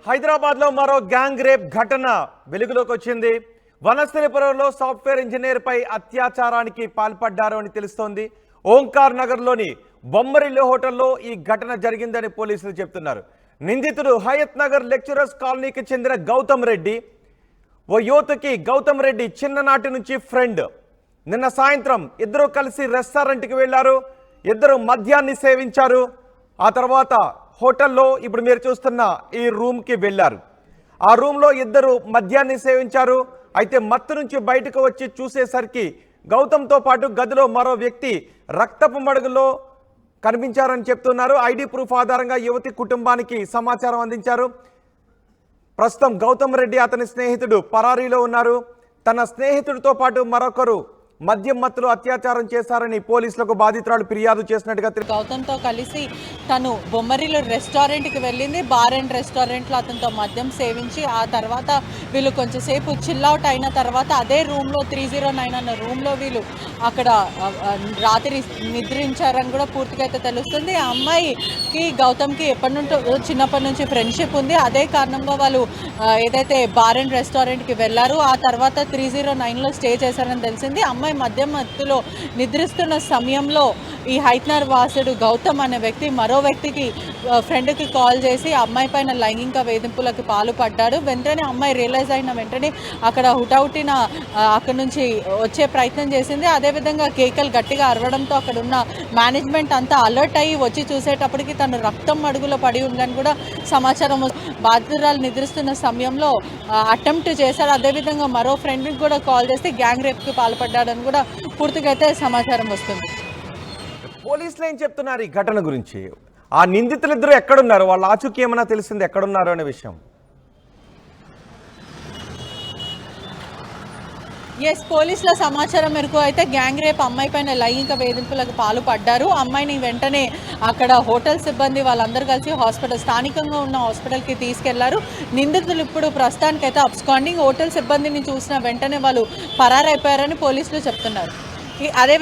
హైదరాబాద్లో మరో gang rape ఘటన వెలుగులోకి వచ్చింది. వనస్థలిపురంలో సాఫ్ట్వేర్ ఇంజనీర్ పై అత్యాచారానికి పాల్పడ్డారు అని తెలుస్తోంది. ఓంకార్ నగర్లోని బొమ్మరిల్లు హోటల్లో ఈ ఘటన జరిగిందని పోలీసులు చెప్తున్నారు. నిందితుడు హయత్ నగర్ లెక్చరర్స్ కాలనీకి చెందిన గౌతమ్ రెడ్డి. ఓ యువతకి గౌతమ్ రెడ్డి చిన్ననాటి నుంచి ఫ్రెండ్. నిన్న సాయంత్రం ఇద్దరు కలిసి రెస్టారెంట్కి వెళ్లారు. ఇద్దరు మద్యాన్ని సేవించారు. ఆ తర్వాత హోటల్లో ఇప్పుడు మీరు చూస్తున్న ఈ రూమ్కి వెళ్ళారు. ఆ రూమ్లో ఇద్దరు మద్యాన్ని సేవించారు. అయితే మత్తు నుంచి బయటకు వచ్చి చూసేసరికి గౌతమ్తో పాటు గదిలో మరో వ్యక్తి రక్తపు మడుగులో కనిపించారని చెప్తున్నారు. ఐడి ప్రూఫ్ ఆధారంగా యువతి కుటుంబానికి సమాచారం అందించారు. ప్రస్తుతం గౌతమ్ రెడ్డి అతని స్నేహితుడు పరారీలో ఉన్నారు. తన స్నేహితుడితో పాటు మరొకరు మద్యం మత్తులో అత్యాచారం చేశారని పోలీసులకు బాధితురాలు ఫిర్యాదు చేసినట్టుగా గౌతమ్తో కలిసి తను బొమ్మరిలో రెస్టారెంట్కి వెళ్ళింది. బార్ అండ్ రెస్టారెంట్లో అతనితో మద్యం సేవించి ఆ తర్వాత వీళ్ళు కొంచెంసేపు చిల్అవుట్ అయిన తర్వాత అదే రూమ్లో 309 అన్న రూమ్లో వీళ్ళు అక్కడ రాత్రి నిద్రించారని కూడా పూర్తిగా అయితే తెలుస్తుంది. ఆ అమ్మాయికి గౌతమ్కి చిన్నప్పటి నుంచి ఫ్రెండ్షిప్ ఉంది. అదే కారణంగా వాళ్ళు ఏదైతే బార్ అండ్ రెస్టారెంట్కి వెళ్ళారు ఆ తర్వాత 309లో స్టే చేశారని తెలిసింది. అమ్మాయి మద్యం మత్తులో నిద్రిస్తున్న సమయంలో ఈ హైత్నర్ వాసుడు గౌతమ్ అనే వ్యక్తి మరో వ్యక్తికి ఫ్రెండ్కి కాల్ చేసి అమ్మాయి పైన లైంగిక వేధింపులకు పాల్పడ్డాడు. వెంటనే అమ్మాయి రియలైజ్ అయిన వెంటనే అక్కడ హుటాహుటిన అక్కడ నుంచి వచ్చే ప్రయత్నం చేసింది. అదేవిధంగా కేకలు గట్టిగా అరవడంతో అక్కడ ఉన్న మేనేజ్మెంట్ అంతా అలర్ట్ అయ్యి వచ్చి చూసేటప్పటికి తను రక్తం అడుగులో పడి ఉందని కూడా సమాచారం. బాధితురాలు నిద్రిస్తున్న సమయంలో అటెంప్ట్ చేశాడు. అదేవిధంగా మరో ఫ్రెండ్కి కూడా కాల్ చేసి గ్యాంగ్ రేప్కి పాల్పడ్డాడని కూడా పూర్తిగా అయితే సమాచారం వస్తుంది. పోలీసులు ఏం చెప్తున్నారు ఈ ఘటన గురించి? ఆ నిందితులిద్దరూ ఎక్కడున్నారు? వాళ్ళ ఆచూకీ ఏమైనా తెలిసింది ఎక్కడున్నారు అనే విషయం? పోలీసుల సమాచారం మేరకు అయితే గ్యాంగ్ రేప్ అమ్మాయి పైన లైంగిక వేధింపులకు పాల్పడ్డారు. అమ్మాయిని వెంటనే అక్కడ హోటల్ సిబ్బంది వాళ్ళందరూ కలిసి స్థానికంగా ఉన్న హాస్పిటల్కి తీసుకెళ్లారు. నిందితులు ఇప్పుడు ప్రస్తుతానికైతే అబ్స్కాండింగ్. హోటల్ సిబ్బందిని చూసిన వెంటనే వాళ్ళు పరారైపోయారని పోలీసులు చెప్తున్నారు. అదే